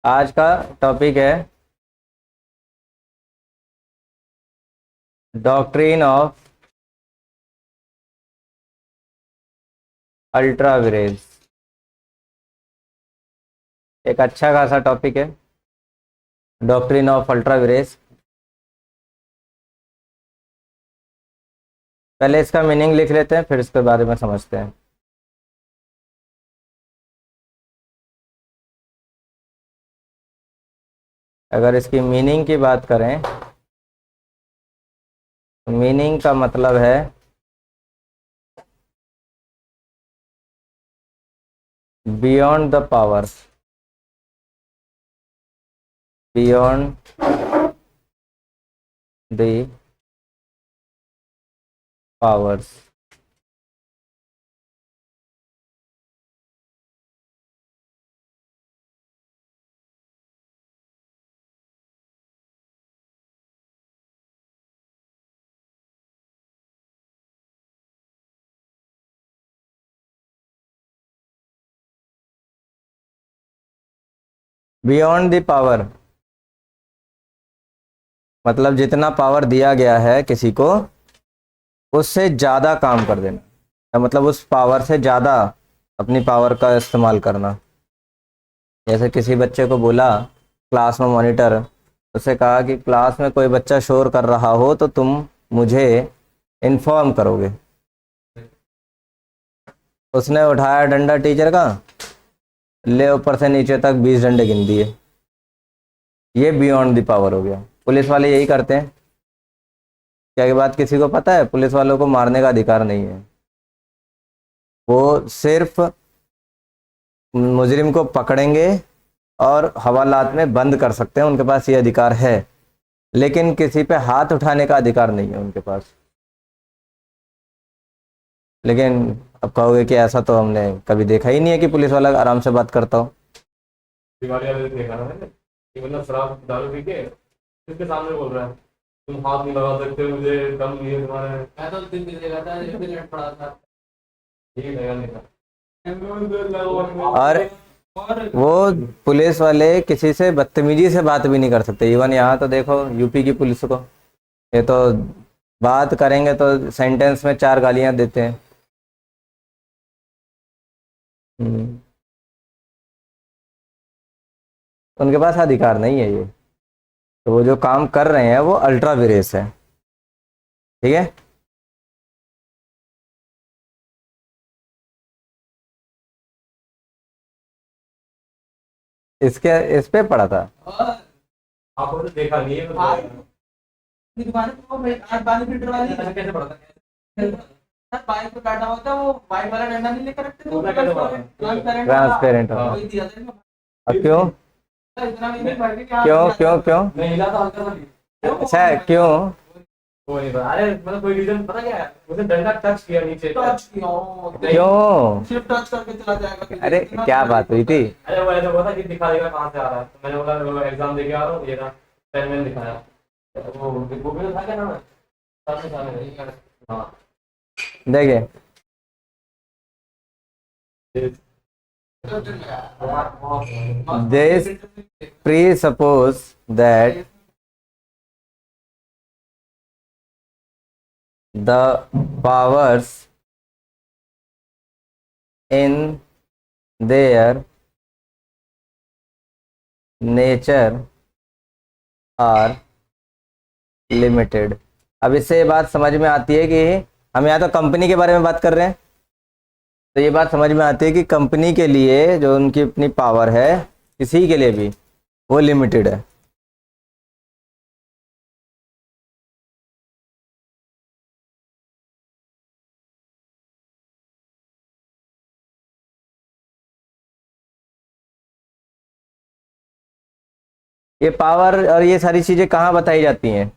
आज का टॉपिक है डॉक्ट्रिन ऑफ अल्ट्रा विरेज। एक अच्छा खासा टॉपिक है डॉक्ट्रिन ऑफ अल्ट्रा विरेज। पहले इसका मीनिंग लिख लेते हैं, फिर इसके बारे में समझते हैं। अगर इसकी मीनिंग की बात करें तो मीनिंग का मतलब है beyond the powers, beyond the powers. Beyond the power मतलब जितना पावर दिया गया है किसी को, उससे ज़्यादा काम कर देना, या मतलब उस पावर से ज़्यादा अपनी पावर का इस्तेमाल करना। जैसे किसी बच्चे को बोला क्लास में मॉनिटर, उससे कहा कि क्लास में कोई बच्चा शोर कर रहा हो तो तुम मुझे इन्फॉर्म करोगे। उसने उठाया डंडा टीचर का, ले ऊपर से नीचे तक 20 डंडे गिन दिए। ये बियॉन्ड द पावर हो गया। पुलिस वाले यही करते हैं। क्या ये बात किसी को पता है? पुलिस वालों को मारने का अधिकार नहीं है, वो सिर्फ मुजरिम को पकड़ेंगे और हवालात में बंद कर सकते हैं, उनके पास ये अधिकार है। लेकिन किसी पे हाथ उठाने का अधिकार नहीं है उनके पास। लेकिन अब कहोगे कि ऐसा तो हमने कभी देखा ही नहीं है कि पुलिस वाला आराम से बात करता हो। दिवाली वाले दिन देखा ना मैंने कि मतलब शराब दारू पी के इसके सामने बोल रहा है तुम हाथ नहीं लगा सकते मुझे, दम नहीं है तुम्हारे। मैं तो दिन भी देखा था, एक भी लट पड़ा था। ये लगा नहीं था। और वो पुलिस वाले किसी से बदतमीजी से बात भी नहीं कर सकते। इवन यहाँ तो देखो यूपी की पुलिस को, ये तो बात करेंगे तो सेंटेंस में 4 गालियां देते हैं। उनके पास अधिकार नहीं है ये। तो वो जो काम कर रहे हैं वो अल्ट्रा विरेस है। ठीक है। इसके इस पे पड़ा था। आपको तो देखा नहीं है दुकान को आज पानी फिल्टर वाली कैसे पड़ा था? बाइक पे बैठा हुआ था, वो बाइक वाला डंडा नहीं लेकर रखते थे, ट्रांसपेरेंट हो। वही दिया था। अब क्यों इतना भी नहीं पड़ गया क्यों क्यों क्यों मैं हिला था हल्का सा। अच्छा क्यों? वो नहीं पता। अरे मतलब कोई रीजन पता क्या है? मुझे डंडा टच किया नीचे, टच किया क्यों? सिर्फ टच करके चला जाएगा। अरे क्या बात हुई थी? अरे वो ऐसा हुआ था कि दिखा देगा कहाँ से आ रहा है, तो मैंने बोला एग्जाम देके आ रहा हूँ, ये था पेन मैंने दिखाया। वो बुक में था क्या नाम है, सामने सामने। हाँ देखिए this presuppose that the powers in their nature are limited। अब इससे ये बात समझ में आती है कि हम यहाँ तो कंपनी के बारे में बात कर रहे हैं, तो ये बात समझ में आती है कि कंपनी के लिए जो उनकी अपनी पावर है, किसी के लिए भी वो लिमिटेड है। ये पावर और ये सारी चीज़ें कहाँ बताई जाती हैं?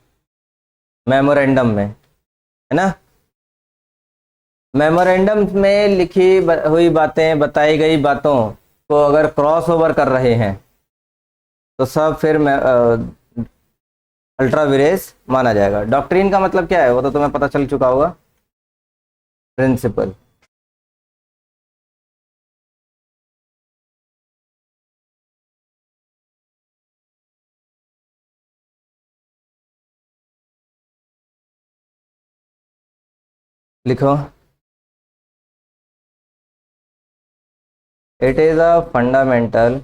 मेमोरेंडम में, है ना। मेमोरेंडम में लिखी हुई बातें, बताई गई बातों को अगर क्रॉस ओवर कर रहे हैं तो सब फिर अल्ट्रा विरेस माना जाएगा। डॉक्ट्रिन का मतलब क्या है वो तो तुम्हें पता चल चुका होगा। प्रिंसिपल। लिखो, it is a fundamental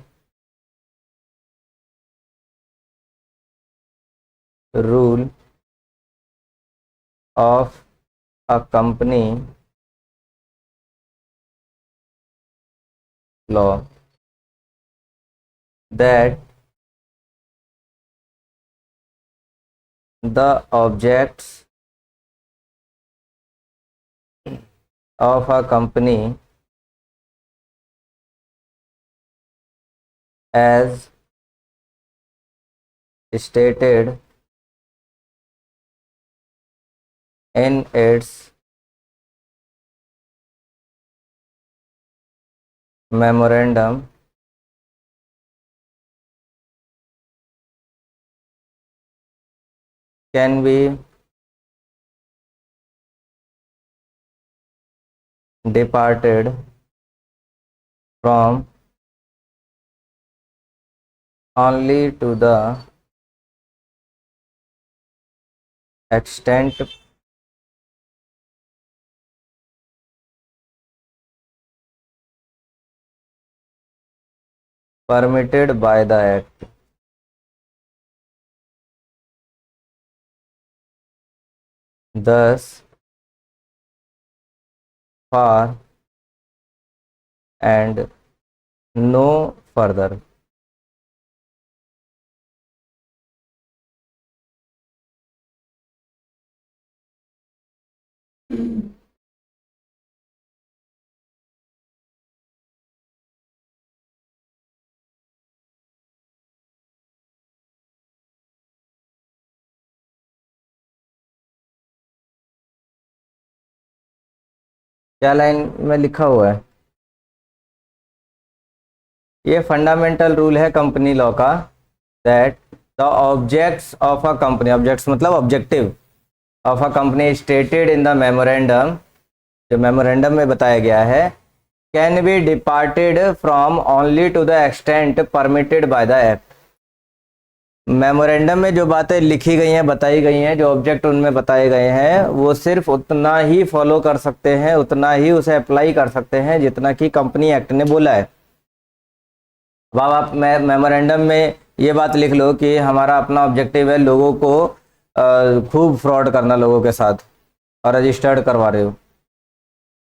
rule of a company law that the objects of a company as stated in its memorandum can be departed from only to the extent permitted by the act. Thus far and no further. क्या line में लिखा हुआ है? ये fundamental rule है company law का, that the objects of a company, objects मतलब objective of a company stated in the memorandum, जो मेमोरेंडम में बताया गया है, can be departed from only to the extent permitted by the act. Memorandum में जो बातें लिखी गई हैं, बताई गई हैं, जो ऑब्जेक्ट उनमें बताए गए हैं, वो सिर्फ उतना ही फॉलो कर सकते हैं, उतना ही उसे अप्लाई कर सकते हैं जितना कि कंपनी एक्ट ने बोला है। अब आप मेमोरेंडम में ये बात लिख लो कि हमारा अपना ऑब्जेक्टिव है लोगों को खूब फ्रॉड करना लोगों के साथ, और रजिस्टर्ड करवा रहे हो।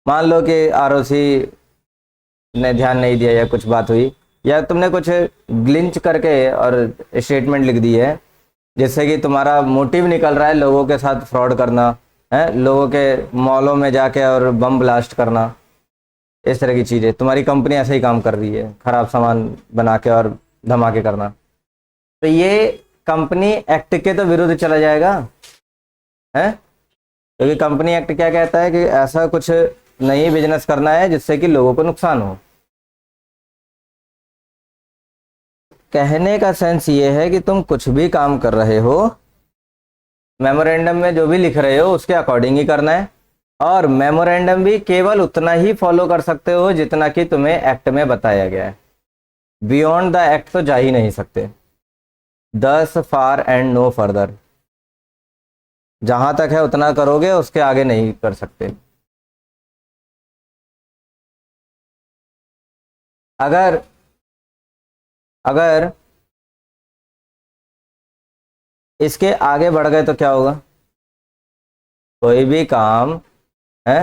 मान लो कि आरओसी ने ध्यान नहीं दिया या कुछ बात हुई, या तुमने कुछ ग्लिंच करके और स्टेटमेंट लिख दी है जिससे कि तुम्हारा मोटिव निकल रहा है लोगों के साथ फ्रॉड करना है, लोगों के मॉलों में जाके और बम ब्लास्ट करना, इस तरह की चीज़ें। तुम्हारी कंपनी ऐसे ही काम कर रही है, खराब सामान बना के और धमाके करना, तो ये कंपनी एक्ट के तो विरुद्ध चला जाएगा है, क्योंकि कंपनी एक्ट क्या कहता है कि ऐसा कुछ नहीं बिजनेस करना है जिससे कि लोगों को नुकसान हो। कहने का सेंस ये है कि तुम कुछ भी काम कर रहे हो, मेमोरेंडम में जो भी लिख रहे हो उसके अकॉर्डिंग ही करना है, और मेमोरेंडम भी केवल उतना ही फॉलो कर सकते हो जितना कि तुम्हें एक्ट में बताया गया है। बियॉन्ड द एक्ट तो जा ही नहीं सकते। दस फार एंड नो फर्दर, जहां तक है उतना करोगे, उसके आगे नहीं कर सकते। अगर अगर इसके आगे बढ़ गए तो क्या होगा? कोई भी काम है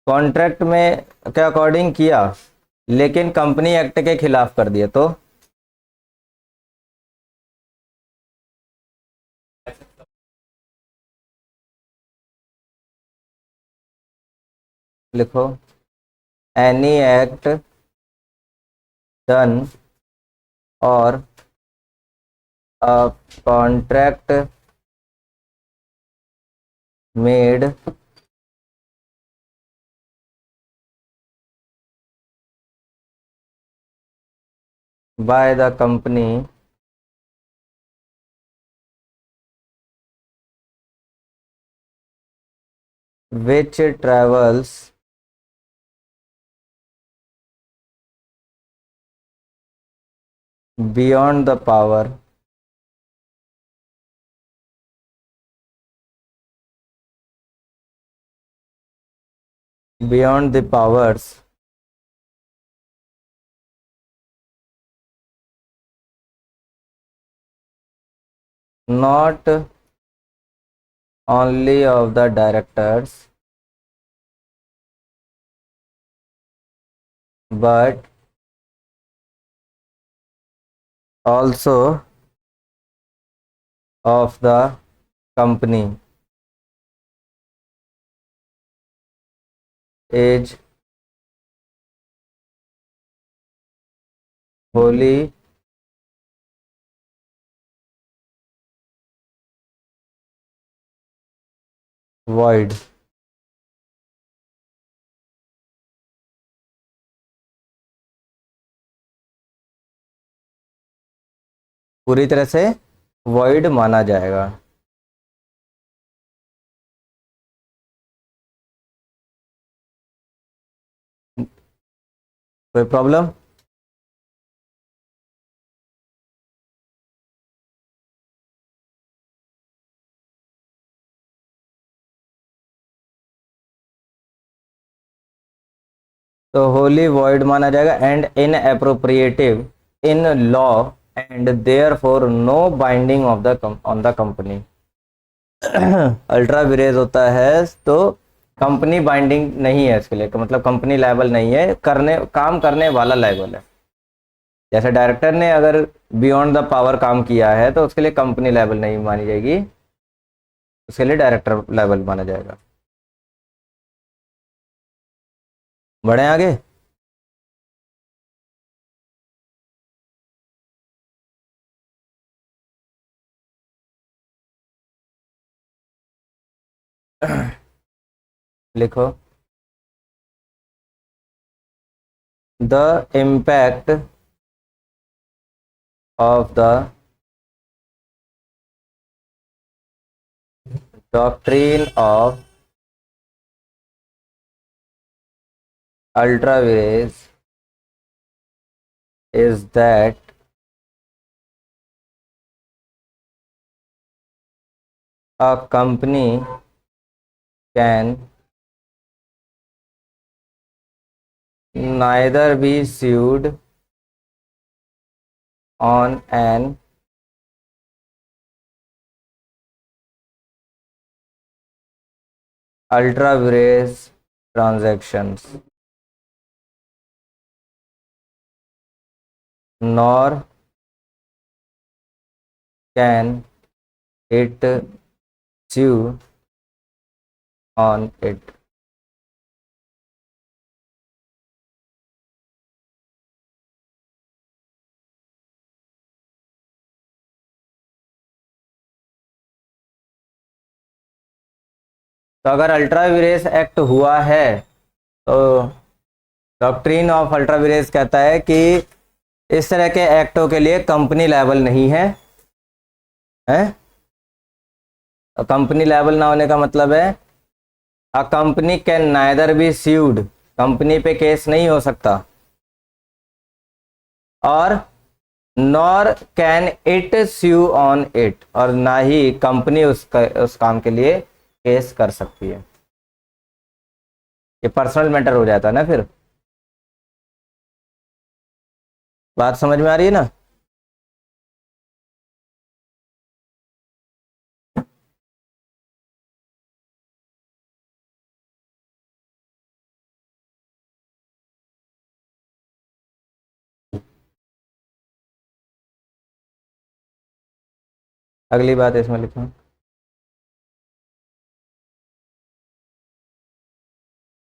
कॉन्ट्रैक्ट में के अकॉर्डिंग किया लेकिन कंपनी एक्ट के खिलाफ कर दिया तो लिखो, एनी एक्ट डन और a contract made by the company which travels beyond the power beyond the powers not only of the directors but also of the company is wholly void. पूरी तरह से void माना जाएगा। कोई problem? तो Holi void माना जाएगा and inappropriative in law and therefore no binding of the on the company. Ultra vires होता है तो कंपनी बाइंडिंग नहीं है इसके लिए, मतलब कंपनी लायबल नहीं है, काम करने वाला लायबल है। जैसे डायरेक्टर ने अगर बियॉन्ड द पावर काम किया है तो उसके लिए कंपनी लायबल नहीं मानी जाएगी, उसके लिए डायरेक्टर लायबल माना जाएगा। बढ़े आगे। लिखो the impact of the doctrine of ultra vires is that a company can neither be sued on an ultra vires transactions nor can it sue on it। तो अगर अल्ट्रा विरेस एक्ट हुआ है तो डॉक्ट्रिन ऑफ अल्ट्रा विरेस कहता है कि इस तरह के एक्टों के लिए कंपनी लायबल नहीं है, हैं? कंपनी लायबल ना होने का मतलब है a company can neither be sued, company पे केस नहीं हो सकता, और nor can it sue on it, और ना ही कंपनी उस काम के लिए केस कर सकती है। ये पर्सनल मैटर हो जाता है ना फिर। बात समझ में आ रही है ना? अगली बात इसमें लिखो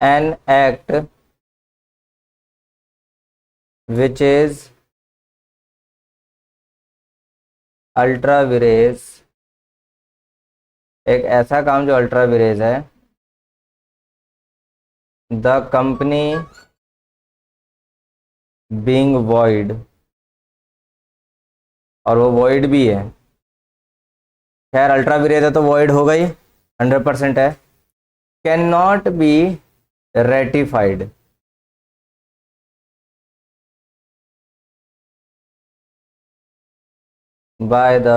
an act which is ultra vires, एक ऐसा काम जो अल्ट्रा विरेज है, द कंपनी बीइंग वॉइड, और वो वॉइड भी है। खैर अल्ट्रा विरेज है तो वॉइड हो गई, 100% है। Can not be ratified, by the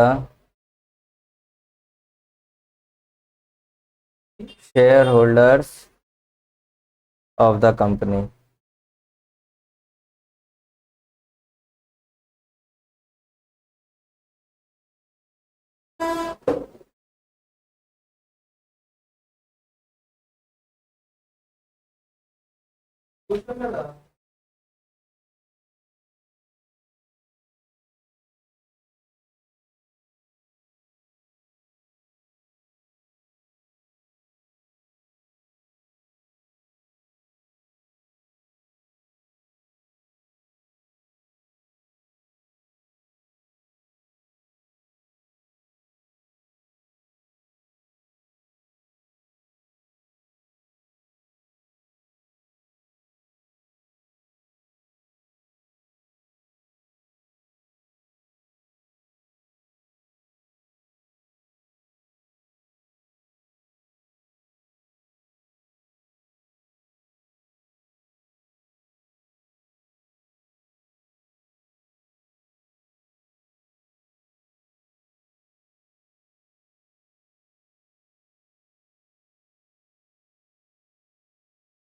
share holders of the company.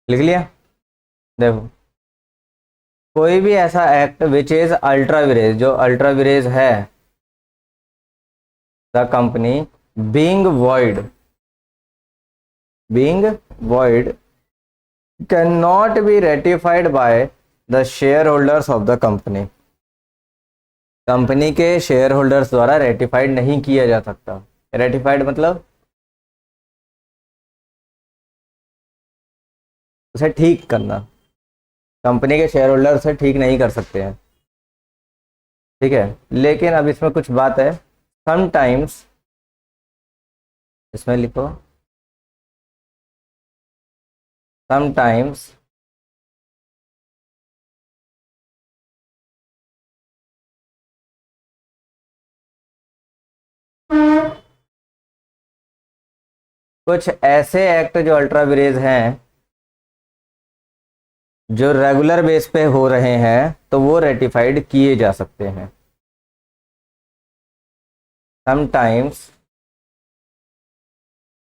लिख लिया? देखो, कोई भी ऐसा एक्ट विच इज अल्ट्रा विरेज, जो अल्ट्रा विरेज है, the company being void cannot be ratified by the shareholders of the company। Company के शेयर होल्डर्स द्वारा रेटिफाइड नहीं किया जा सकता। रेटिफाइड मतलब उसे ठीक करना, कंपनी के शेयर होल्डर उसे ठीक नहीं कर सकते हैं, ठीक है। लेकिन अब इसमें कुछ बात है, समटाइम्स, इसमें लिखो समटाइम्स कुछ ऐसे एक्ट जो अल्ट्रा विरेज हैं, जो रेगुलर बेस पे हो रहे हैं, तो वो रेटिफाइड किए जा सकते हैं। Sometimes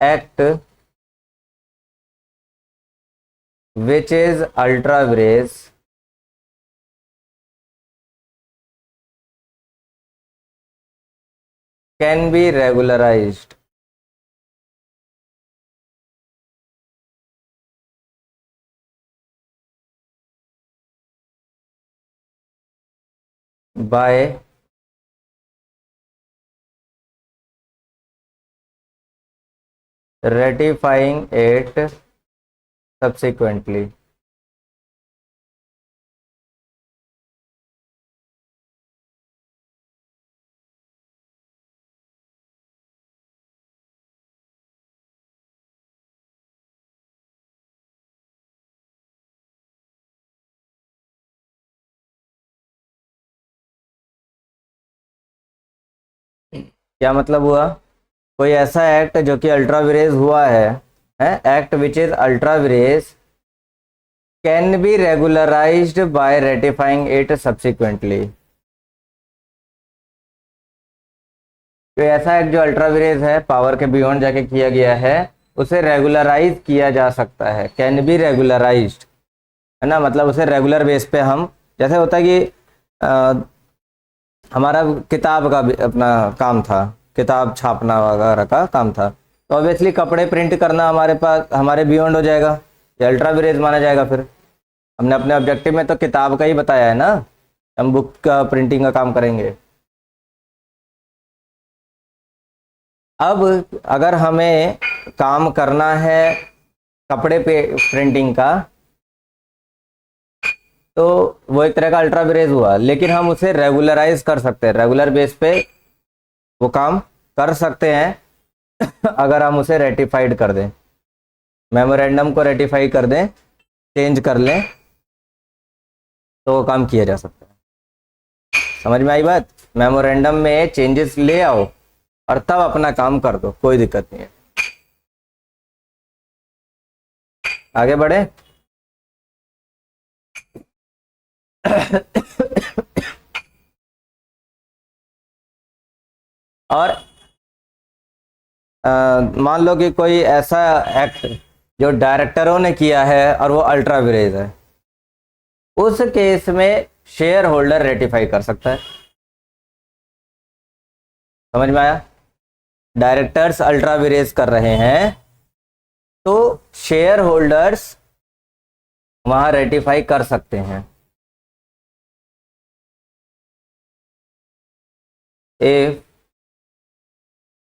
act which is ultra vires can be regularized by ratifying it subsequently। क्या मतलब हुआ? कोई ऐसा एक्ट जो कि अल्ट्रा विरेज हुआ है, act which is ultra vires can be regularized by ratifying it subsequently. कोई ऐसा एक्ट जो अल्ट्रा विरेज है, पावर के बियॉन्ड जाके किया गया है, उसे रेगुलराइज किया जा सकता है। कैन बी regularized, है ना, मतलब उसे रेगुलर बेस पे हम, जैसे होता है कि हमारा किताब का भी अपना काम था, किताब छापना वगैरह का काम था, तो ऑब्वियसली कपड़े प्रिंट करना हमारे पास, हमारे बियॉन्ड हो जाएगा, ये अल्ट्रा विरेज माना जाएगा। फिर हमने अपने ऑब्जेक्टिव में तो किताब का ही बताया है ना, हम बुक का प्रिंटिंग का काम करेंगे। अब अगर हमें काम करना है कपड़े पे प्रिंटिंग का, तो वो एक तरह का अल्ट्रा विरेज हुआ, लेकिन हम उसे रेगुलराइज कर सकते हैं, रेगुलर बेस पे वो काम कर सकते हैं अगर हम उसे रेटिफाइड कर दें, मेमोरेंडम को रेटिफाई कर दें, चेंज कर लें, तो वो काम किया जा सकता है। समझ में आई बात? मेमोरेंडम में चेंजेस ले आओ और तब अपना काम कर दो, कोई दिक्कत नहीं है। आगे बढ़े। और मान लो कि कोई ऐसा एक्ट जो डायरेक्टरों ने किया है और वो अल्ट्रा विरेज है, उस केस में शेयर होल्डर रेटिफाई कर सकता है। समझ में आया? डायरेक्टर्स अल्ट्रा विरेज कर रहे हैं तो शेयर होल्डर्स वहां रेटिफाई कर सकते हैं। If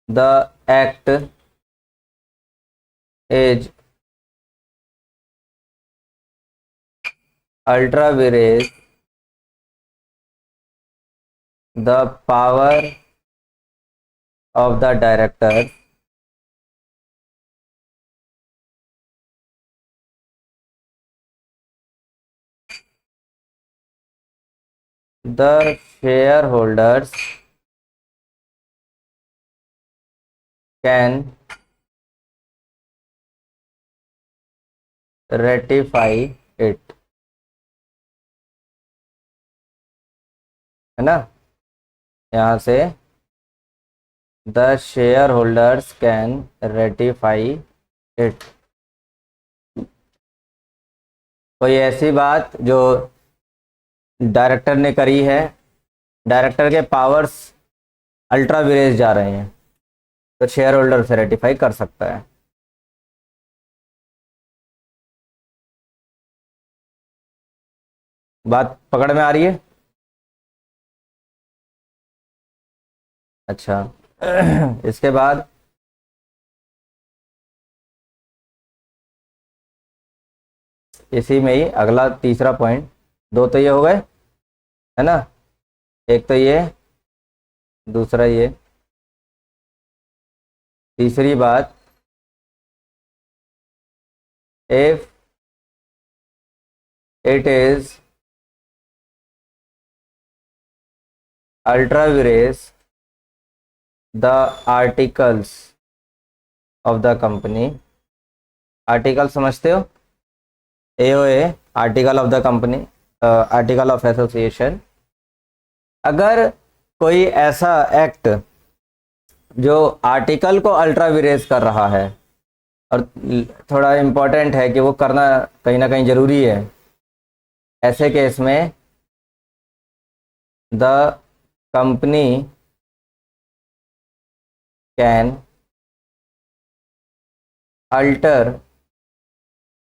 the act is ultra vires, the power of the director the shareholders can ratify it, है ना? यहाँ से the shareholders can ratify it। कोई ऐसी बात जो डायरेक्टर ने करी है, डायरेक्टर के पावर्स अल्ट्रा विरेज जा रहे हैं, तो शेयर होल्डर से रेटिफाई कर सकता है। बात पकड़ में आ रही है? अच्छा। इसके बाद इसी में ही अगला तीसरा पॉइंट, दो तो ये हो गए, है ना? एक तो ये, दूसरा ये। तीसरी बात, if it is ultra vires the articles of the company. Article समझते हो? AOA, article of the company, article of association. अगर कोई ऐसा एक्ट जो आर्टिकल को अल्ट्रा विरेज कर रहा है, और थोड़ा इम्पोर्टेंट है कि वो करना कहीं ना कहीं ज़रूरी है, ऐसे केस में the company can alter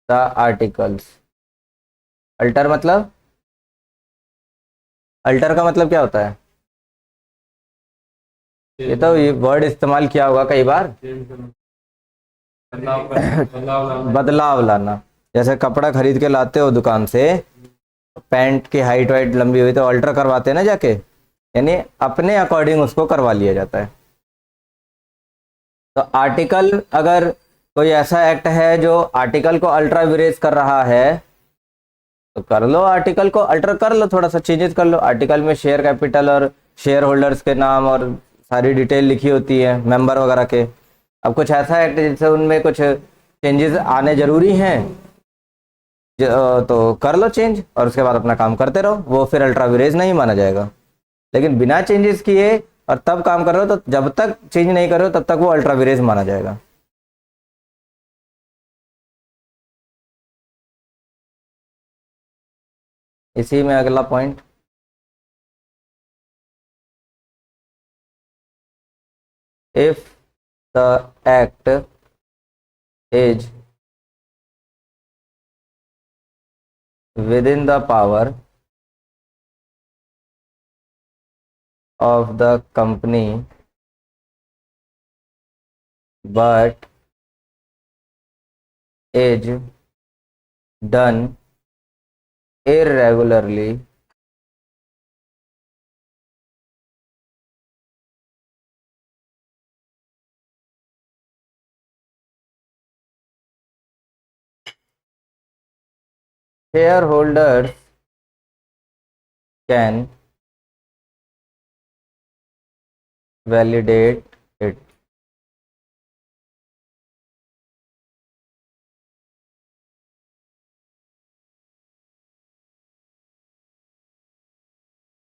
the articles. Alter मतलब, अल्टर का मतलब क्या होता है? ये तो ये वर्ड इस्तेमाल किया होगा कई बार, बदलाव लाना। जैसे कपड़ा खरीद के लाते हो दुकान से, पैंट की हाइट वाइट लंबी हुई तो अल्टर करवाते हैं ना जाके, यानी अपने अकॉर्डिंग उसको करवा लिया जाता है। तो आर्टिकल, अगर कोई ऐसा एक्ट है जो आर्टिकल को अल्ट्रा विरेज कर रहा है, तो कर लो, आर्टिकल को अल्टर कर लो, थोड़ा सा चेंजेस कर लो। आर्टिकल में शेयर कैपिटल और शेयर होल्डर्स के नाम और सारी डिटेल लिखी होती है, मेंबर वगैरह के। अब कुछ ऐसा एक्ट जिससे उनमें कुछ चेंजेस आने ज़रूरी हैं, तो कर लो चेंज और उसके बाद अपना काम करते रहो, वो फिर अल्ट्रा विरेज नहीं माना जाएगा। लेकिन बिना चेंजेस किए और तब काम कर रहे हो, तो जब तक चेंज नहीं कर रहे हो तब तक वो अल्ट्रा विरेज माना जाएगा। इसी में अगला point, if the act is within the power of the company but is done irregularly, shareholders can validate it।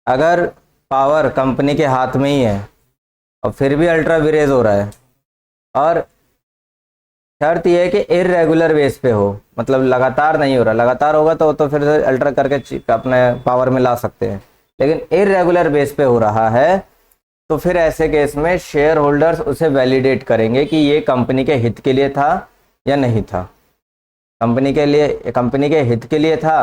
अगर पावर कंपनी के हाथ में ही है और फिर भी अल्ट्रा विरेज हो रहा है, और शर्त यह है कि इरेगुलर बेस पे हो, मतलब लगातार नहीं हो रहा। लगातार होगा तो फिर अल्टर करके अपने पावर में ला सकते हैं, लेकिन इरेगुलर बेस पे हो रहा है तो फिर ऐसे केस में शेयर होल्डर्स उसे वैलिडेट करेंगे कि ये कंपनी के हित के लिए था या नहीं था। कंपनी के हित के लिए था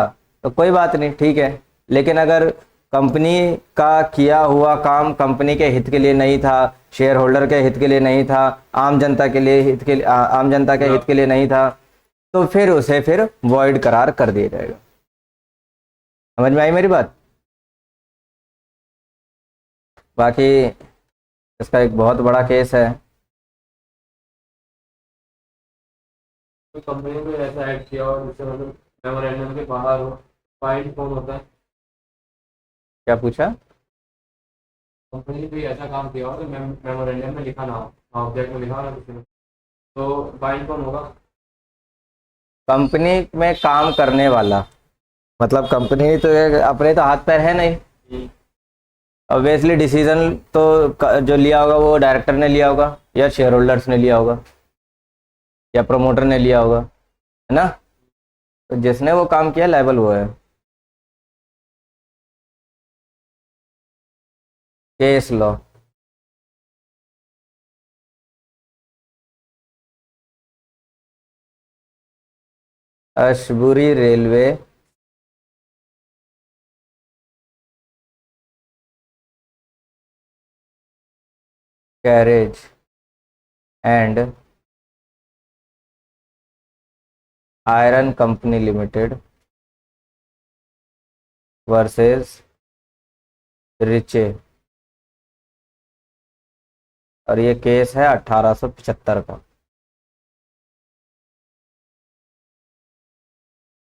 तो कोई बात नहीं, ठीक है। लेकिन अगर कंपनी का किया हुआ काम कंपनी के हित के लिए नहीं था, शेयर होल्डर के हित के लिए नहीं था, आम जनता के लिए हित के लिए आम जनता के हित के लिए नहीं था, तो फिर उसे फिर वॉइड करार कर दिया जाएगा। समझ में आई मेरी बात? बाकी इसका एक बहुत बड़ा केस है। कोई कंपनी में ऐसा ऐड किया हो जिससे मतलब मेमोरेंडम के बाहर हो, फाइन कौन होता है? क्या पूछा? कंपनी ने कोई ऐसा काम किया हो तो मेमोरेंडम में लिखा ना हो, ऑब्जेक्ट में लिखा हो ना किसी ने, तो फाइन कौन होगा? कंपनी में काम करने वाला, मतलब कंपनी तो अपने तो हाथ पैर है नहीं। ऑब्वियसली डिसीजन तो जो लिया होगा वो डायरेक्टर ने लिया होगा या शेयर होल्डर्स ने लिया होगा या प्रमोटर ने लिया होगा, है ना? तो जिसने वो काम किया लायबल वो है। Case law. Ashbury railway carriage and iron company limited versus Riche, और ये केस है 1875 का।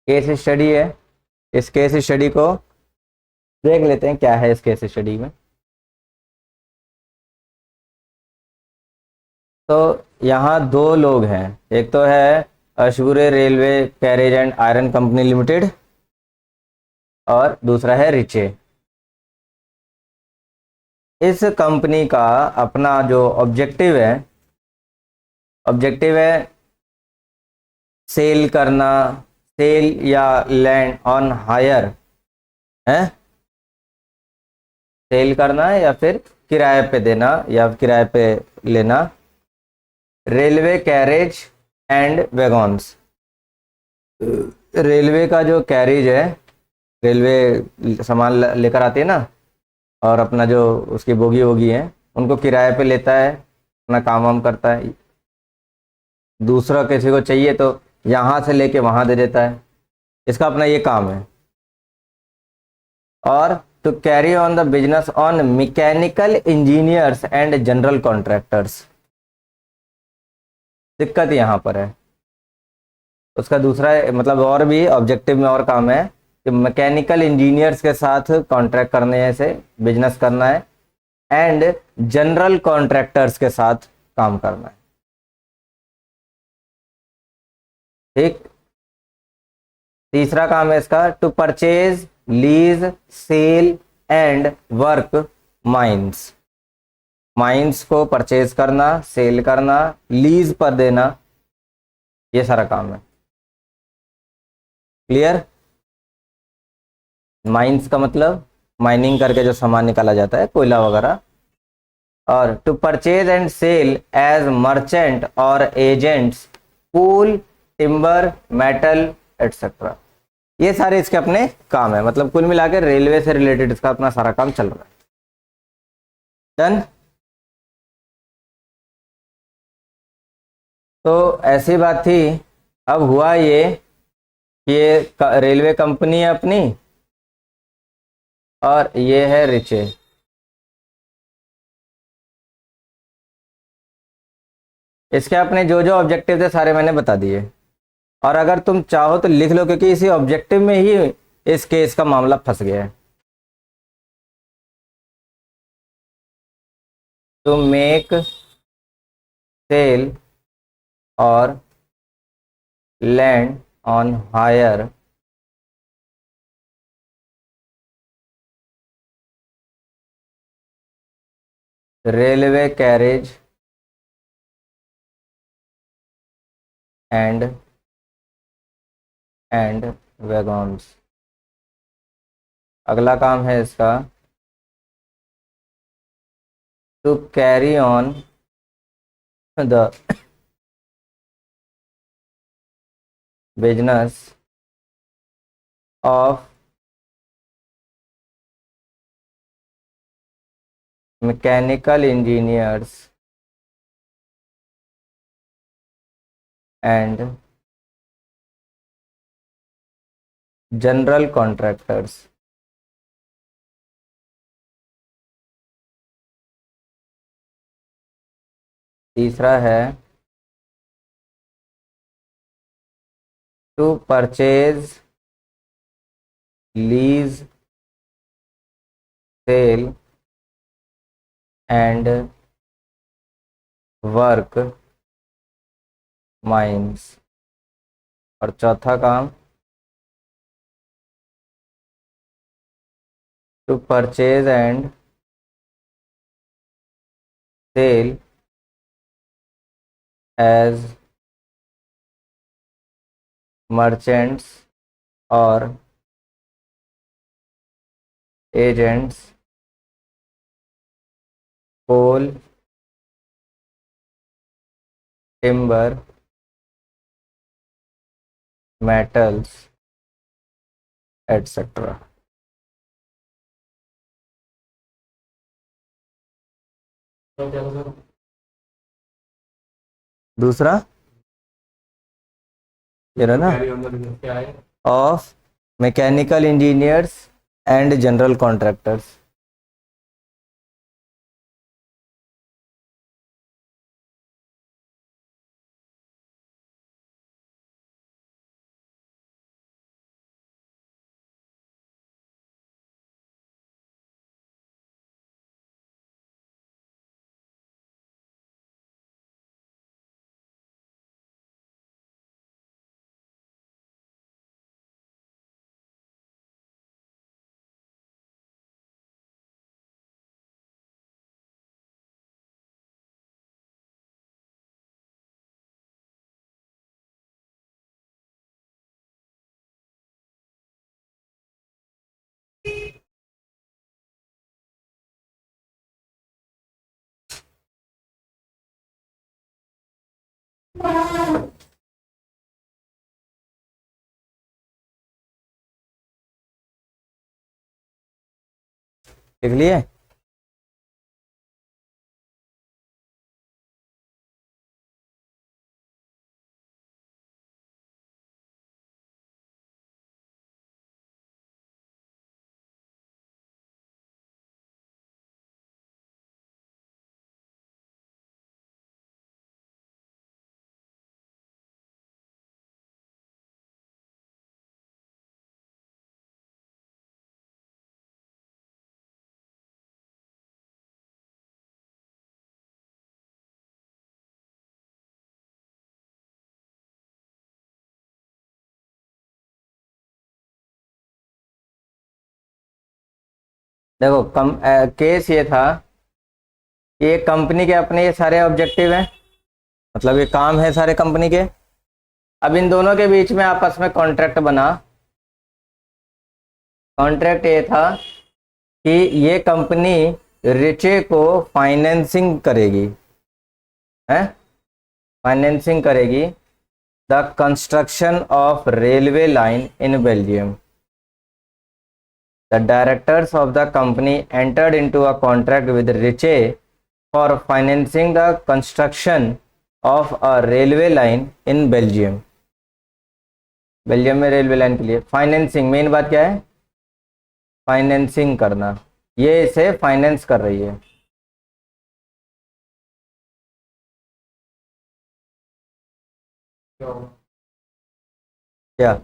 केस स्टडी है। इस केस स्टडी को देख लेते हैं क्या है इस केस स्टडी में। तो यहाँ दो लोग हैं, एक तो है Ashbury railway carriage and iron company limited और दूसरा है रिचे। इस कंपनी का अपना जो ऑब्जेक्टिव है सेल करना, सेल या लैंड ऑन हायर है, सेल करना या फिर किराए पे देना या किराए पे लेना रेलवे कैरेज एंड वैगॉन्स। रेलवे का जो कैरेज है, रेलवे सामान लेकर आती है ना, और अपना जो उसकी बोगी वोगी है उनको किराए पे लेता है, अपना काम वाम करता है। दूसरा किसी को चाहिए तो यहाँ से लेके वहाँ दे देता है, इसका अपना ये काम है। और to carry on the business on mechanical engineers and general contractors. दिक्कत यहाँ पर है। उसका दूसरा मतलब और भी ऑब्जेक्टिव में और काम है कि मैकेनिकल इंजीनियर्स के साथ कॉन्ट्रैक्ट करने से बिजनेस करना है एंड जनरल कॉन्ट्रैक्टर्स के साथ काम करना है। ठीक। तीसरा काम है इसका to purchase, lease, cell and work mines. Mines को परचेज करना, सेल करना, लीज पर देना, ये सारा काम है। क्लियर? माइंस का मतलब माइनिंग करके जो सामान निकाला जाता है, कोयला वगैरह। और to purchase and sell as merchant और agents coal, timber, metal etcetera. ये सारे इसके अपने काम है। मतलब कुल मिलाकर रेलवे से रिलेटेड इसका अपना सारा काम चल रहा है। डन। तो ऐसी बात थी। अब हुआ ये रेलवे कंपनी है अपनी और ये है रिचे। इसके अपने जो जो ऑब्जेक्टिव थे सारे मैंने बता दिए, और अगर तुम चाहो तो लिख लो क्योंकि इसी ऑब्जेक्टिव में ही इस केस का मामला फंस गया है। टू मेक, सेल और lend on hire railway carriage and wagons. अगला काम है इसका, to carry on the business of mechanical engineers and general contractors. तीसरा है to purchase, lease, cell and work mines. और चौथा काम, to purchase and sell as merchants और agents coal, timber, metals etcetera. तो क्या होगा? दूसरा ये रहा तो ना, कैरी ऑन द बिजनेस क्या है? Of mechanical engineers and general contractors. लिख लिए? देखो केस ये था कि एक कंपनी के अपने ये सारे ऑब्जेक्टिव हैं, मतलब ये काम है सारे कंपनी के। अब इन दोनों के बीच में आपस में कॉन्ट्रैक्ट बना। कॉन्ट्रैक्ट ये था कि ये कंपनी रिचे को फाइनेंसिंग करेगी, है फाइनेंसिंग करेगी the construction of railway line in Belgium. The directors of the company entered into a contract with Riche for financing the construction of a railway line in Belgium. Belgium में railway line के लिए financing, main बात क्या है? Financing करना। ये इसे finance कर रही है। क्या होगा? क्या?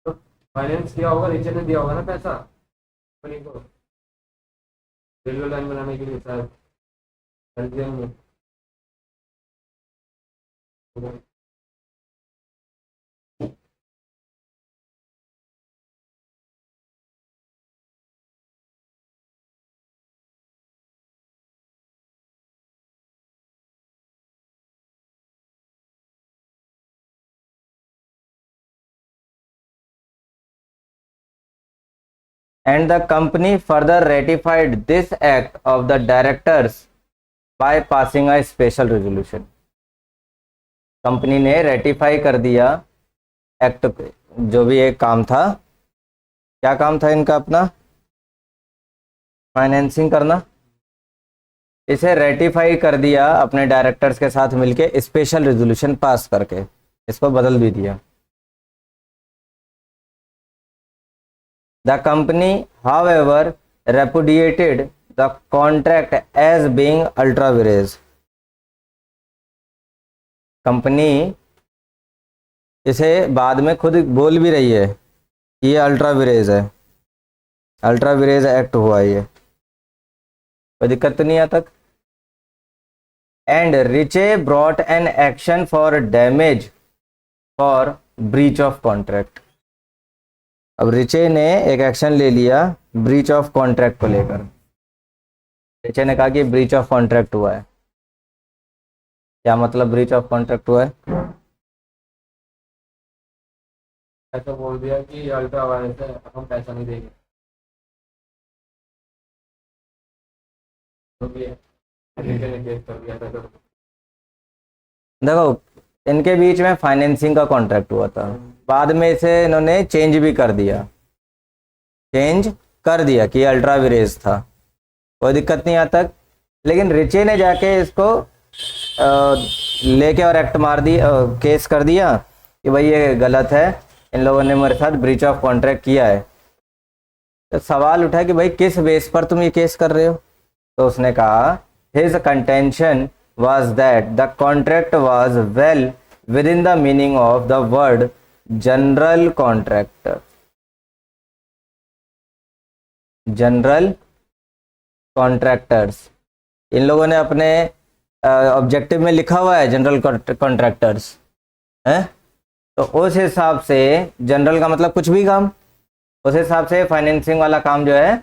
तो फाइनेंस किया होगा, नीचे ने दिया होगा ना पैसा कंपनी को रेलवे लाइन बनाने के लिए शायद बेल्जियम में। And the company further ratified this act of the directors by passing a special resolution. Company ने रेटिफाई कर दिया एक्ट, जो भी एक काम था, क्या काम था इनका, अपना फाइनेंसिंग करना, इसे रेटिफाई कर दिया अपने डायरेक्टर्स के साथ मिलके स्पेशल रेजोल्यूशन पास करके, इसको बदल भी दिया। The company however repudiated the contract as being ultra vires। Company इसे बाद में खुद बोल भी रही है कि ये अल्ट्रा विरेज है, अल्ट्रा विरेज एक्ट हुआ ये, कोई दिक्कत तो नहीं है तक। And rice brought an action for damage for breach of contract. अब रिचे ने एक एक्शन ले लिया ब्रीच ऑफ कॉन्ट्रैक्ट को लेकर। रिचे ने कहा कि ब्रीच ऑफ कॉन्ट्रैक्ट हुआ है। क्या मतलब ब्रीच ऑफ कॉन्ट्रैक्ट हुआ है? ऐसा बोल दिया कि अल्ट्रा वायरस है, हम पैसा नहीं देंगे, तो भी ने केस कर दिया था। देखो, इनके बीच में फाइनेंसिंग का कॉन्ट्रैक्ट हुआ था, बाद में इसे इन्होंने चेंज भी कर दिया, चेंज कर दिया कि अल्ट्रा विरेज था, कोई दिक्कत नहीं आता तक। लेकिन रिचे ने जाके इसको लेके और एक्ट मार दी, केस कर दिया कि भाई ये गलत है, इन लोगों ने मेरे साथ ब्रीच ऑफ कॉन्ट्रैक्ट किया है। तो सवाल उठा कि भाई किस बेस पर तुम ये केस कर रहे हो? तो उसने कहा his contention was that the contract was well within the meaning of the word general contract. General contractors, इन लोगों ने अपने ऑब्जेक्टिव में लिखा हुआ है जनरल कॉन्ट्रैक्टर्स है, तो उस हिसाब से जनरल का मतलब कुछ भी काम, उस हिसाब से फाइनेंसिंग वाला काम जो है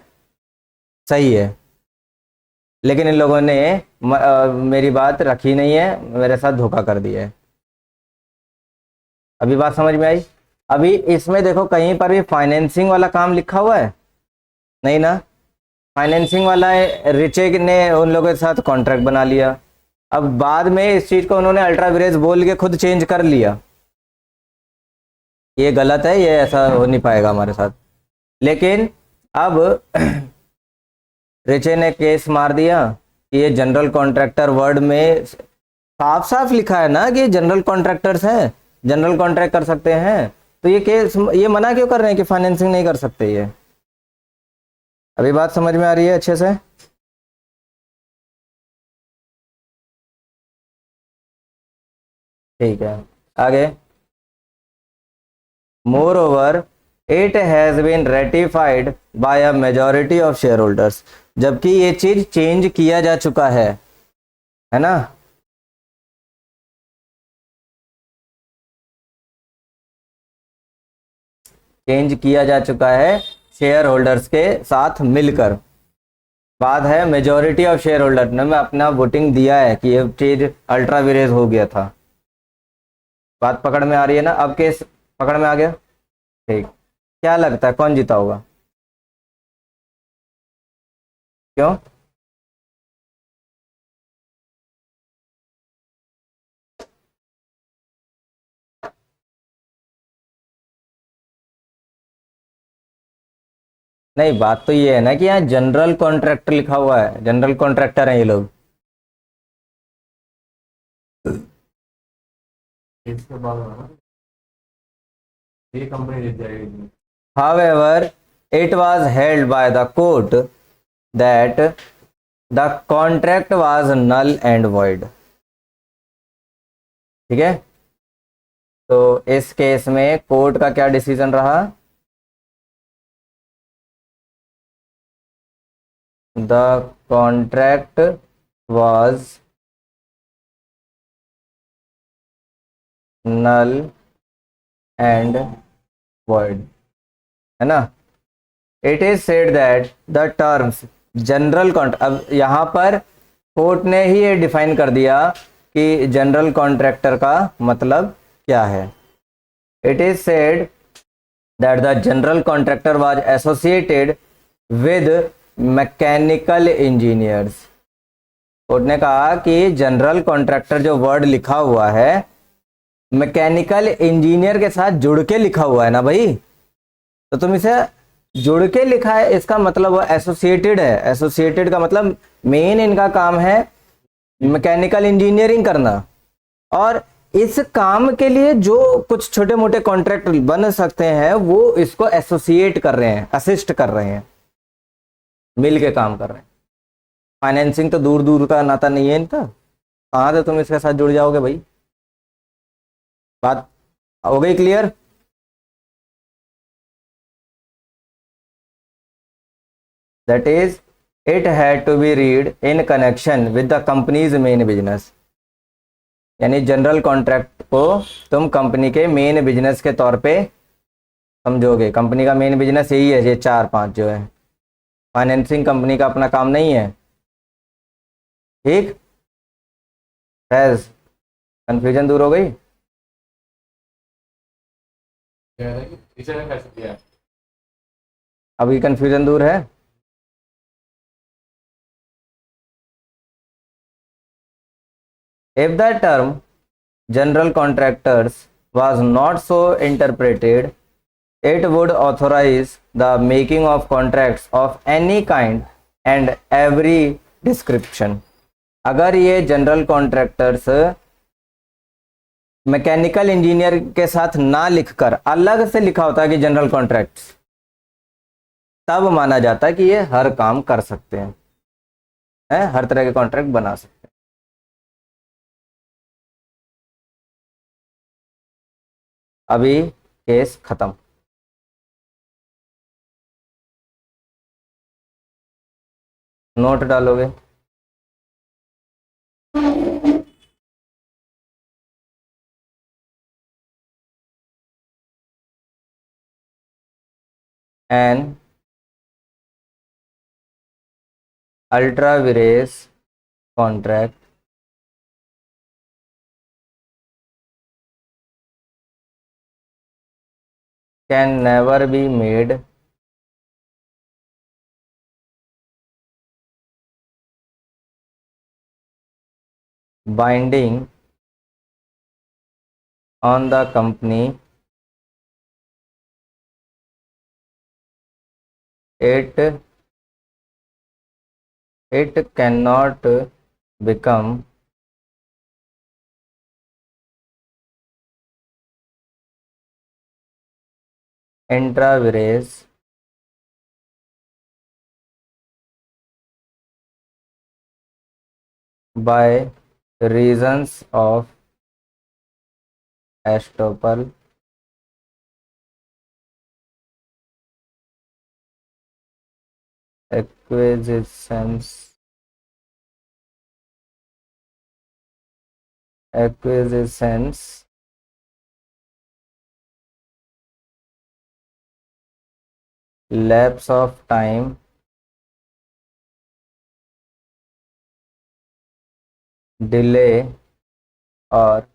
सही है। लेकिन इन लोगों ने मेरी बात रखी नहीं है, मेरे साथ धोखा कर दिया है। अभी बात समझ में आई? अभी इसमें देखो कहीं पर भी फाइनेंसिंग वाला काम लिखा हुआ है नहीं ना, फाइनेंसिंग वाला रिचे ने उन लोगों के साथ कॉन्ट्रैक्ट बना लिया। अब बाद में इस चीज को उन्होंने अल्ट्रा विरेज बोल के खुद चेंज कर लिया, ये गलत है, ये ऐसा हो नहीं पाएगा हमारे साथ। लेकिन अब रिचे ने केस मार दिया कि ये जनरल कॉन्ट्रैक्टर वर्ड में साफ साफ लिखा है ना कि जनरल कॉन्ट्रैक्टर्स हैं, जनरल कॉन्ट्रैक्ट कर सकते हैं, तो ये केस ये मना क्यों कर रहे हैं कि फाइनेंसिंग नहीं कर सकते? ये अभी बात समझ में आ रही है अच्छे से? ठीक है, आगे। More it has been ratified by a majority of shareholders, जबकि ये चीज चेंज किया जा चुका है ना। चेंज किया जा चुका है शेयर होल्डर्स के साथ मिलकर। बात है मेजॉरिटी ऑफ शेयर होल्डर ने मैं अपना वोटिंग दिया है कि ये चीज अल्ट्रा विरेज हो गया था। बात पकड़ में आ रही है ना? अब केस पकड़ में आ गया? ठीक, क्या लगता है कौन जीता होगा? क्यों? नहीं, बात तो ये है ना कि यहाँ जनरल कॉन्ट्रैक्टर लिखा हुआ है, जनरल कॉन्ट्रैक्टर हैं ये लोग। इसके बाद ना ये कंपनी जीत जाएगी। However, it was held by the court that the contract was null and void। ठीक है, तो इस केस में कोर्ट का क्या डिसीजन रहा? The contract was null and void, है ना। It is said that the terms general contract, अब यहाँ पर कोर्ट ने ही ये डिफाइन कर दिया कि जनरल कॉन्ट्रैक्टर का मतलब क्या है। It is said that the general contractor was associated with mechanical engineers. Court ने कहा कि जनरल कॉन्ट्रैक्टर जो वर्ड लिखा हुआ है मैकेनिकल इंजीनियर के साथ जुड़ के लिखा हुआ है ना भाई, तो तुम इसे जुड़ के लिखा है, इसका मतलब वो एसोसिएटेड है। एसोसिएटेड का मतलब मेन इनका काम है मैकेनिकल इंजीनियरिंग करना, और इस काम के लिए जो कुछ छोटे मोटे कॉन्ट्रैक्ट बन सकते हैं वो इसको एसोसिएट कर रहे हैं, असिस्ट कर रहे हैं, मिल के काम कर रहे हैं। फाइनेंसिंग तो दूर दूर का नाता नहीं है इनका, कहाँ से तुम इसके साथ जुड़ जाओगे भाई। बात हो गई clear? That is it had to be read in connection with the company's main business. यानी जनरल कॉन्ट्रैक्ट को तुम कंपनी के मेन बिजनेस के तौर पे समझोगे। कंपनी का मेन बिजनेस यही है, ये चार पांच जो है। फाइनेंसिंग कंपनी का अपना काम नहीं है। ठीक, फैज कंफ्यूजन दूर हो गई? कह रहे हैं कि टीचर ने कैसे किया है। अभी कंफ्यूजन दूर है? If the term general contractors was not so interpreted, it would authorize the making of contracts of any kind and every description। अगर ये जनरल कॉन्ट्रैक्टर्स मैकेनिकल इंजीनियर के साथ ना लिखकर अलग से लिखा होता है कि जनरल कॉन्ट्रैक्ट्स, तब माना जाता है कि ये हर काम कर सकते हैं, हर तरह के कॉन्ट्रैक्ट बना सकते हैं। अभी केस खत्म। नोट डालोगे? An ultra vires contract can never be made binding on the company। It cannot become intra vires by reasons of estoppel, acquisitions, acquisitions, lapse of time, delay और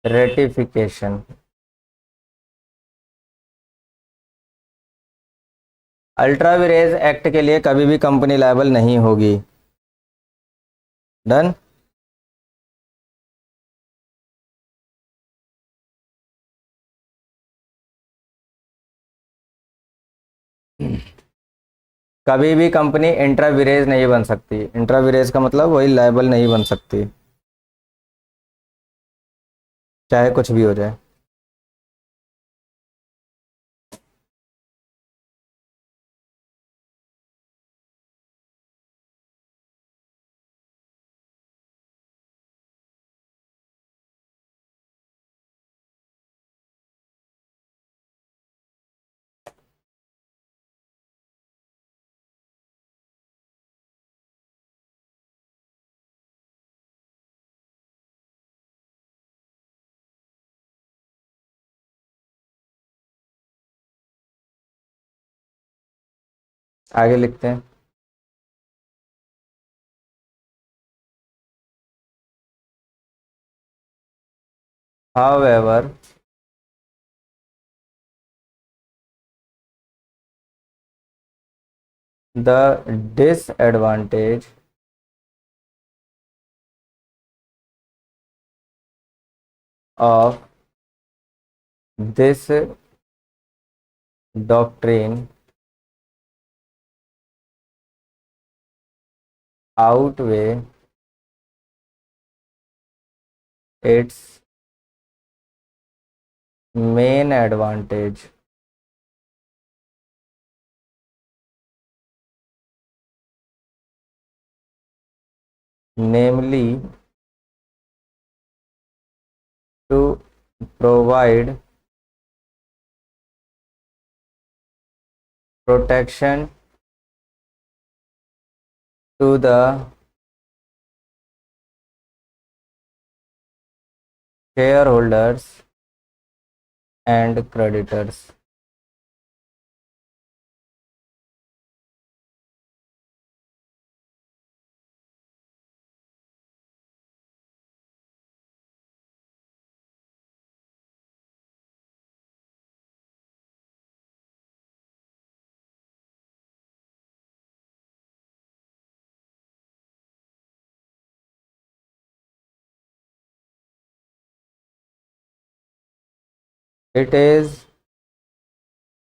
रेटिफिकेशन। अल्ट्रा विरेज एक्ट के लिए कभी भी company liable नहीं होगी। Done? कभी भी company intra विरेज नहीं बन सकती। इंट्रा विरेज का मतलब वही लायबल नहीं बन सकती, चाहे कुछ भी हो जाए। आगे लिखते हैं। However, the disadvantage of this doctrine outweigh its main advantage. Namely, to provide protection to the shareholders and creditors. It is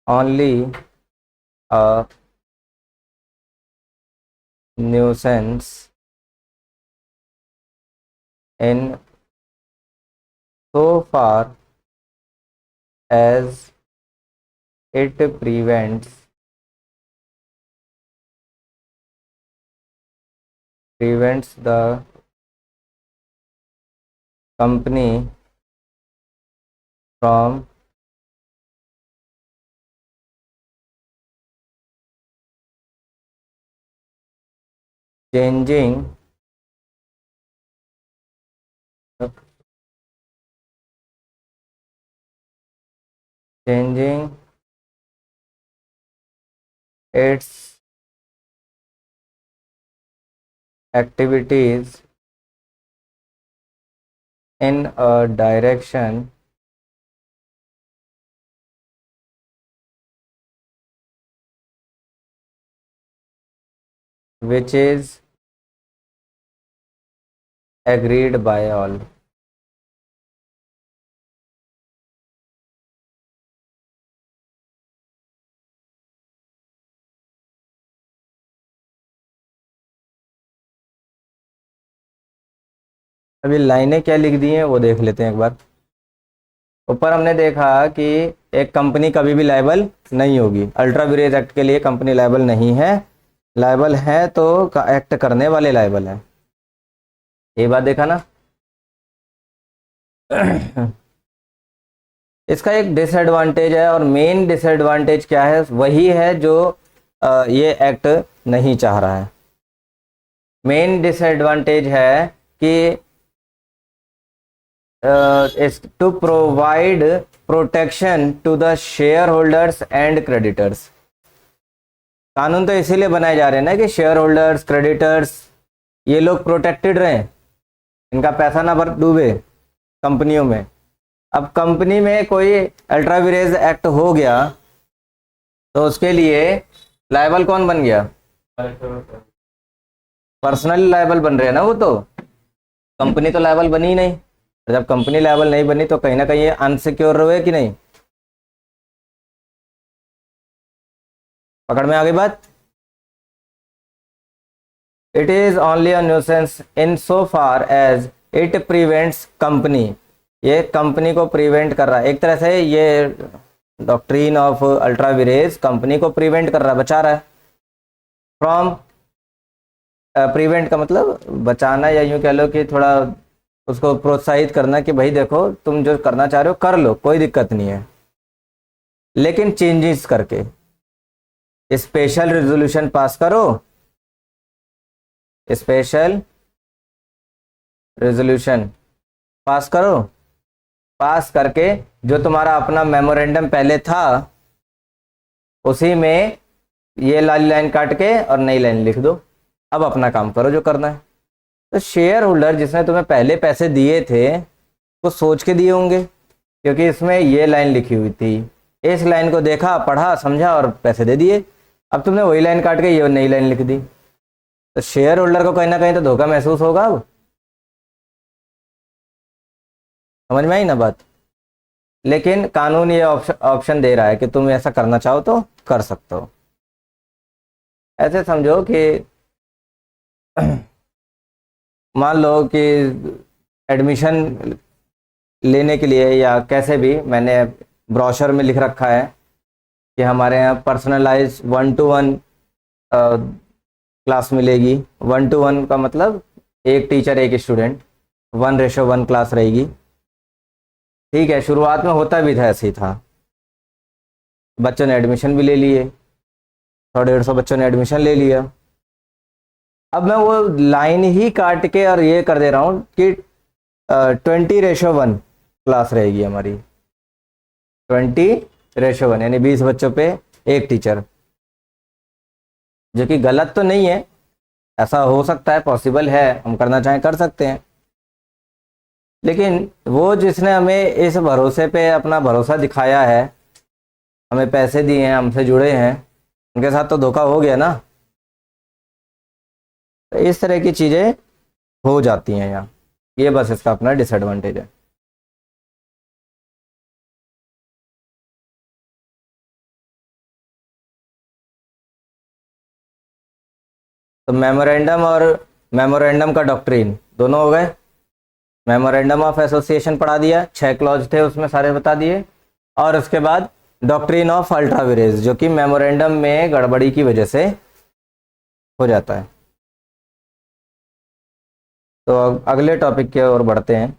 only a nuisance in so far as it prevents the company from changing its activities in a direction which is agreed by all. अभी लाइनें क्या लिख दी हैं वो देख लेते हैं एक बार। ऊपर हमने देखा कि एक कंपनी कभी भी लायबल नहीं होगी, अल्ट्रा वीरेज एक्ट के लिए कंपनी लायबल नहीं है, लायबल है तो एक्ट करने वाले लायबल है, ये बात देखा ना। इसका एक डिसएडवांटेज है और मेन डिसएडवांटेज क्या है, वही है जो ये एक्ट नहीं चाह रहा है। मेन डिसएडवांटेज है कि to provide protection to the shareholders and creditors. कानून तो इसीलिए बनाए जा रहे हैं ना कि शेयर होल्डर्स क्रेडिटर्स ये लोग प्रोटेक्टेड रहें, इनका पैसा ना भर डूबे कंपनियों में। अब कंपनी में कोई अल्ट्रा वीरेज एक्ट हो गया तो उसके लिए लायबल कौन बन गया, पर्सनली लायबल बन रहे हैं ना, वो तो कंपनी तो लायबल बनी ही नहीं। जब कंपनी लायबल नहीं बनी तो कहीं ना कहीं ये अनसिक्योर रहे कि नहीं, पकड़ में आ गई बात। It is only a nuisance in so far as it prevents company, ये कंपनी को प्रिवेंट कर रहा है एक तरह से, ये doctrine of ultra vires company को प्रिवेंट कर रहा है, बचा रहा है फ्रॉम, प्रिवेंट का मतलब बचाना या यूं कह लो कि थोड़ा उसको प्रोत्साहित करना कि भाई देखो तुम जो करना चाह रहे हो कर लो, कोई दिक्कत नहीं है, लेकिन चेंजेस करके स्पेशल रेजोल्यूशन पास करो, स्पेशल रेजोल्यूशन पास करो, पास करके जो तुम्हारा अपना मेमोरेंडम पहले था उसी में ये लाइन काट के और नई लाइन लिख दो, अब अपना काम करो जो करना है। तो शेयर होल्डर जिसने तुम्हें पहले पैसे दिए थे वो सोच के दिए होंगे, क्योंकि इसमें ये लाइन लिखी हुई थी, इस लाइन को देखा पढ़ा समझा और पैसे दे दिए। अब तुमने वही लाइन काट के ये नई लाइन लिख दी, तो शेयर होल्डर को कहीं ना कहीं तो धोखा महसूस होगा। अब समझ में आई ना बात। लेकिन कानून ये ऑप्शन दे रहा है कि तुम ऐसा करना चाहो तो कर सकते हो। ऐसे समझो कि मान लो कि एडमिशन लेने के लिए या कैसे भी, मैंने ब्रोशर में लिख रखा है कि हमारे यहाँ पर्सनलाइज 1-to-1 क्लास मिलेगी। 1-to-1 का मतलब एक टीचर एक स्टूडेंट, 1:1 क्लास रहेगी। ठीक है, शुरुआत में होता भी था, ऐसे ही था। बच्चों ने एडमिशन भी ले लिए, 150 बच्चों ने एडमिशन ले लिया। अब मैं वो लाइन ही काट के और ये कर दे रहा हूँ कि 20:1 क्लास रहेगी हमारी, 20:1 यानी 20 बच्चों पे एक टीचर, जो कि गलत तो नहीं है, ऐसा हो सकता है, पॉसिबल है, हम करना चाहें कर सकते हैं। लेकिन वो जिसने हमें इस भरोसे पे अपना भरोसा दिखाया है, हमें पैसे दिए हैं, हमसे जुड़े हैं, उनके साथ तो धोखा हो गया ना। तो इस तरह की चीज़ें हो जाती हैं यहाँ, ये बस इसका अपना डिसएडवांटेज है। तो मेमोरेंडम और मेमोरेंडम का डॉक्ट्रिन दोनों हो गए। मेमोरेंडम ऑफ एसोसिएशन पढ़ा दिया, 6 क्लॉज थे उसमें, सारे बता दिए। और उसके बाद डॉक्ट्रिन ऑफ अल्ट्राविरेज, जो कि मेमोरेंडम में गड़बड़ी की वजह से हो जाता है। तो अब अगले टॉपिक की ओर बढ़ते हैं।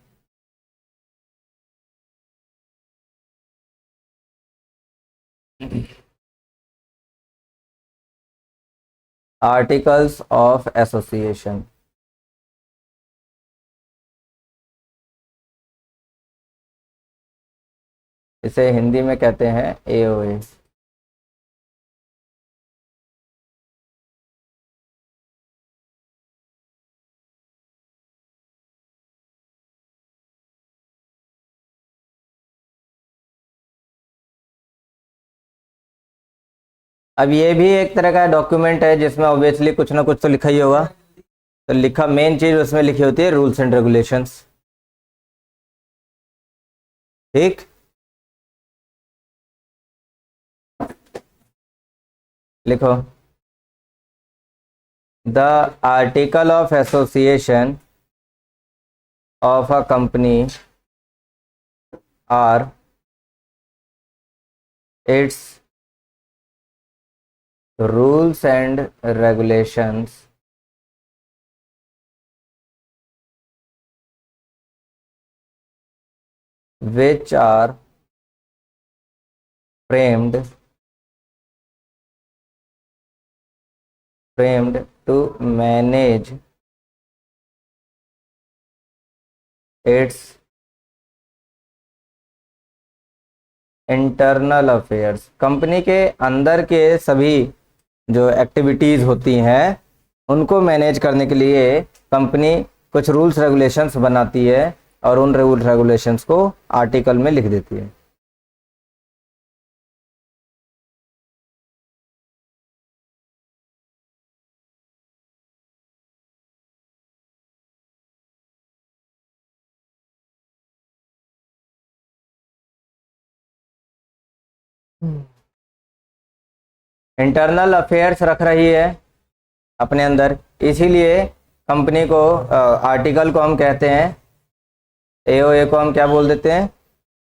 Articles of association. इसे हिंदी में कहते हैं एओए। अब ये भी एक तरह का डॉक्यूमेंट है जिसमें ऑब्वियसली कुछ ना कुछ तो लिखा ही होगा। तो लिखा, मेन चीज उसमें लिखी होती है रूल्स एंड रेगुलेशंस। ठीक, लिखो, the article of association of a company are its rules and regulations which are framed to manage its internal affairs. Company के अंदर के सभी जो एक्टिविटीज़ होती हैं उनको मैनेज करने के लिए कंपनी कुछ रूल्स रेगुलेशंस बनाती है और उन रूल रेगुलेशंस को आर्टिकल में लिख देती है। इंटरनल अफेयर्स रख रही है अपने अंदर, इसीलिए कंपनी को आर्टिकल को हम कहते हैं, एओए को हम क्या बोल देते हैं,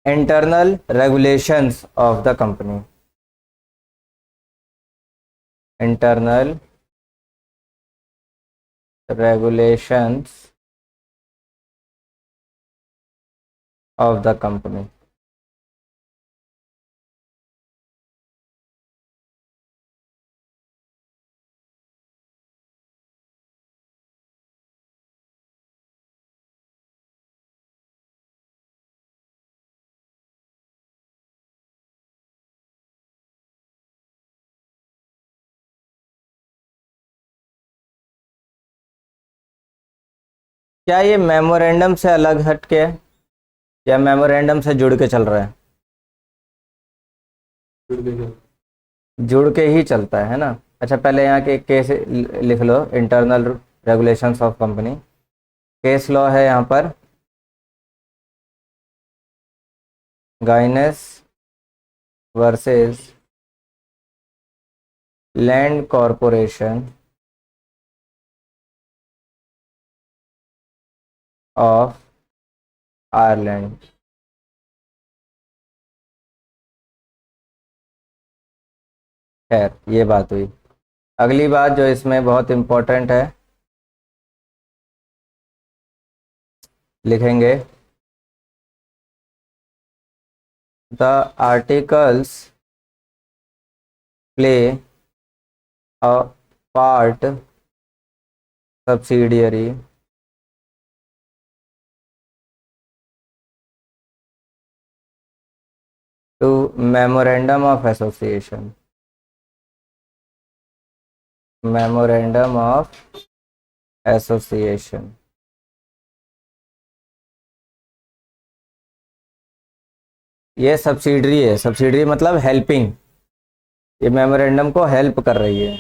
internal regulations of the company. Internal regulations of the company. क्या ये मेमोरेंडम से अलग हट के है या मेमोरेंडम से जुड़ के चल रहा है? फिर देखो, जुड़ के ही चलता है ना। अच्छा, पहले यहाँ के केस लिख लो, internal regulations of company. Case law है यहाँ पर Guinness versus Land Corporation of Ireland. खैर, ये बात हुई। अगली बात जो इसमें बहुत इम्पोर्टेंट है, लिखेंगे the articles play a part subsidiary to memorandum of association. Memorandum of association. ये सब्सिडरी है, सब्सिडरी मतलब हेल्पिंग, ये मेमोरेंडम को हेल्प कर रही है।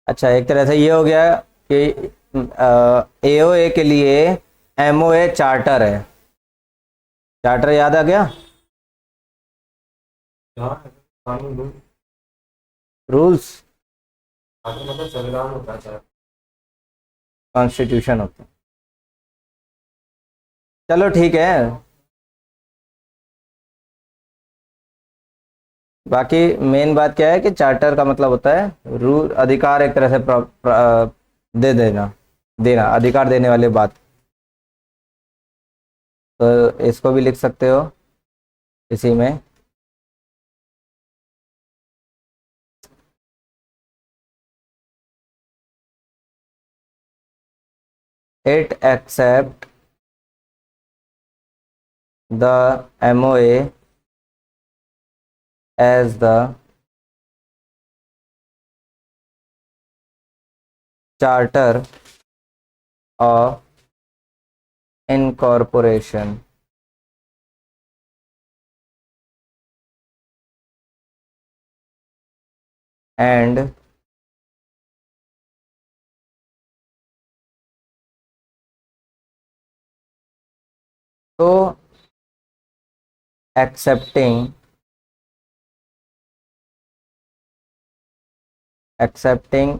अच्छा, एक तरह से ये हो गया कि एओए के लिए एमओए चार्टर है। चार्टर याद आ गया? हाँ, कानून रूल। रूल्स, कानून मतलब संविधान होता है। कॉन्स्टिट्यूशन होता है। चलो ठीक है। बाकी मेन बात क्या है कि चार्टर का मतलब होता है रूल, अधिकार, एक तरह से दे देना, देना, अधिकार देने वाली बात। तो इसको भी लिख सकते हो इसी में। It accept the MOA as the charter of incorporation and so accepting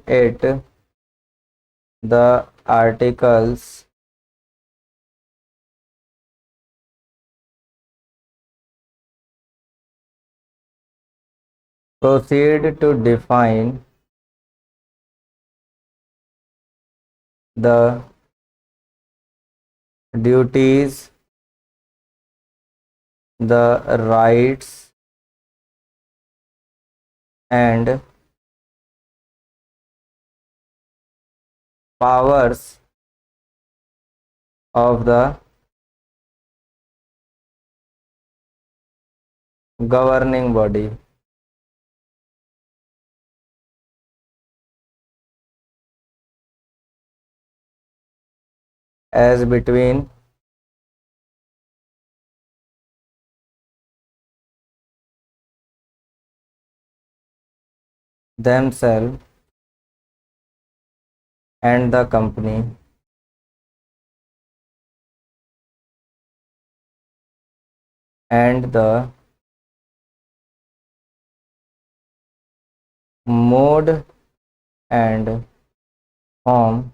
it, the articles proceed to define the duties, the rights and powers of the governing body as between themselves and the company and the mode and form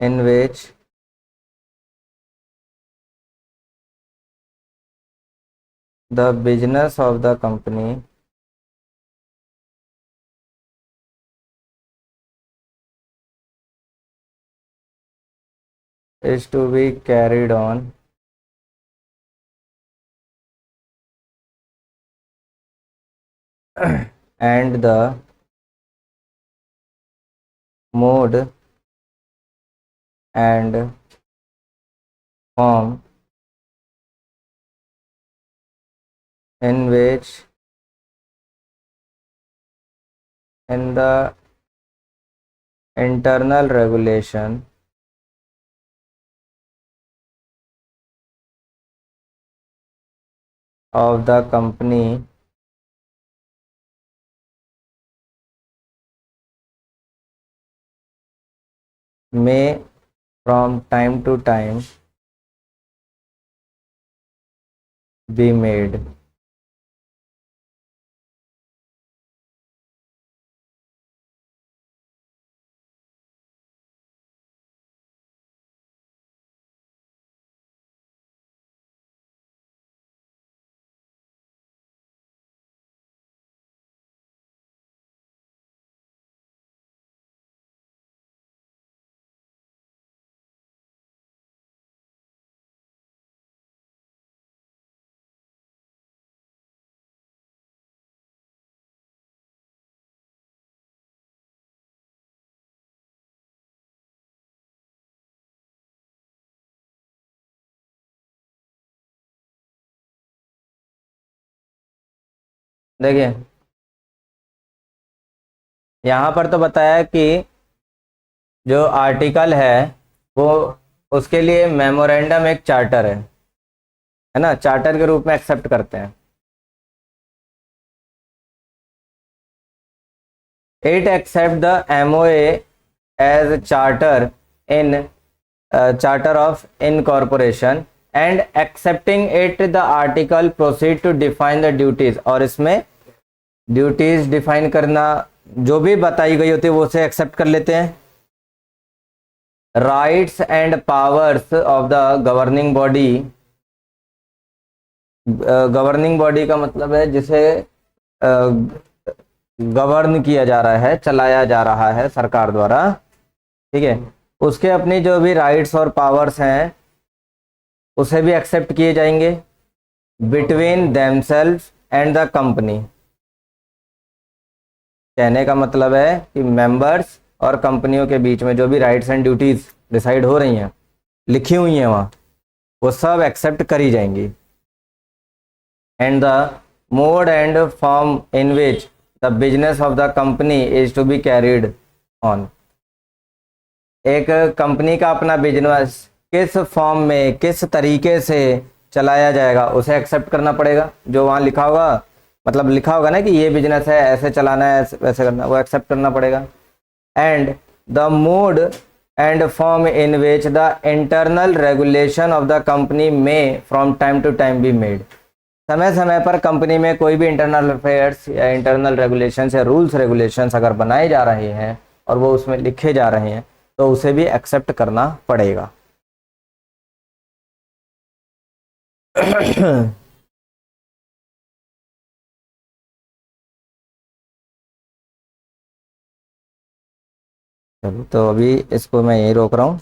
in which the business of the company is to be carried on and the mode and form in which in the internal regulation of the company may from time to time be made. देखिए यहाँ पर तो बताया कि जो article है वो उसके लिए मेमोरेंडम एक चार्टर है ना, चार्टर के रूप में एक्सेप्ट करते हैं. It accept the MOA as a charter in charter of incorporation and accepting it the article proceed to define the duties. और इसमें ड्यूटीज डिफाइन करना जो भी बताई गई होती है वो उसे एक्सेप्ट कर लेते हैं. Rights and powers of the governing body. Governing body का मतलब है जिसे गवर्न किया जा रहा है, चलाया जा रहा है सरकार द्वारा, ठीक है. उसके अपनी जो भी राइट्स और पावर्स हैं उसे भी एक्सेप्ट किए जाएंगे between themselves and the company. कहने का मतलब है कि मेंबर्स और कंपनियों के बीच में जो भी राइट्स एंड ड्यूटीज डिसाइड हो रही हैं, लिखी हुई हैं वहाँ, वो सब एक्सेप्ट करी जाएंगी. And the mode and form in which the business of the company is to be carried on. एक कंपनी का अपना बिजनेस किस फॉर्म में, किस तरीके से चलाया जाएगा उसे एक्सेप्ट करना पड़ेगा. जो वहाँ लिखा होगा, मतलब लिखा होगा ना कि ये बिजनेस है, ऐसे चलाना है, वैसे करना, वो एक्सेप्ट करना पड़ेगा. And the mode and form in which the internal regulation of the company may from time to time be made. समय समय पर कंपनी में कोई भी इंटरनल अफेयर्स या इंटरनल रेगुलेशंस या रूल्स रेगुलेशंस अगर बनाए जा रहे हैं और वो उसमें लिखे जा रहे हैं तो उसे भी एक्सेप्ट करना पड़ेगा. चलो तो अभी इसको मैं यहीं रोक रहा हूँ.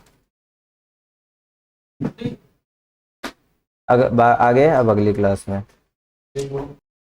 आगे अब अगली क्लास में.